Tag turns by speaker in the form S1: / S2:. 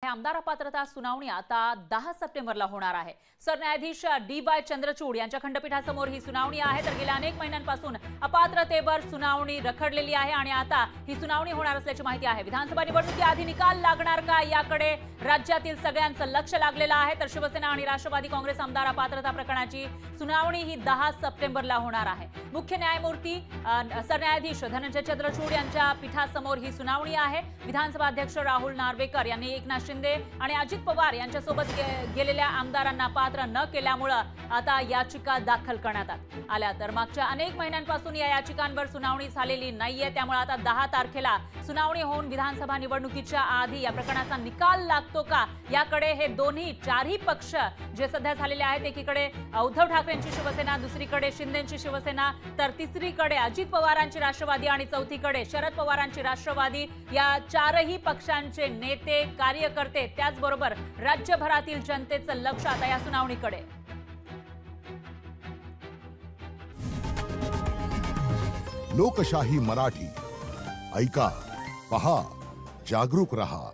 S1: आमदार अपात्रता सुनावणी आता 10 सप्टेंबरला होणार आहे। सरन्यायाधीश DY चंद्रचूड यांच्या खंडपीठासमोर ही सुनावणी आहे। तर गेल्या अनेक महिन्यांपासून अपात्रतेवर सुनावणी रखडलेली आहे आणि आता ही सुनावणी होणार असल्याची माहिती आहे। विधानसभा निवडणुकीआधी निकाल लागणार का याकडे राज्यातील सगळ्यांचं लक्ष लागलेलं आहे। तर शिवसेना आणि राष्ट्रवादी काँग्रेस आमदार अपात्रता प्रकरणाची सुनावणी ही 10 सप्टेंबरला होणार आहे। मुख्य न्यायमूर्ती सरन्यायाधीश धनंजय चंद्रचूड यांच्या पीठासमोर ही सुनावणी आहे। विधानसभा अध्यक्ष राहुल नार्वेकर यांनी एकनाथ शिंदे आणि अजित पवार यांच्यासोबत गेलेल्या आमदारांना पात्र न केल्यामुळे आता याचिका दाखल करण्यात आल्या। तर मागच्या अनेक महिन्यांपासून या याचिकांवर सुनावणी झालेली नाहीये, त्यामुळे आता 10 तारखेला सुनावणी होऊन विधानसभा निवडणुकीच्या आधी या प्रकरणाचा निकाल लागतो का याकडे हे चारही पक्ष जे सध्या झालेले आहेत, एकीकडे उद्धव ठाकरेंची शिवसेना, दुसरीकडे शिंदेंची शिवसेना, तर तिसरीकडे अजित पवारांची राष्ट्रवादी आणि चौथीकडे शरद पवारांची राष्ट्रवादी, या चारही पक्षांचे नेते, कार्यकर्ते, त्याचबरोबर राज्यभरातील जनतेचं लक्ष आता या सुनावणीकडे।
S2: लोकशाही मराठी ऐका, पहा, जागरूक रहा।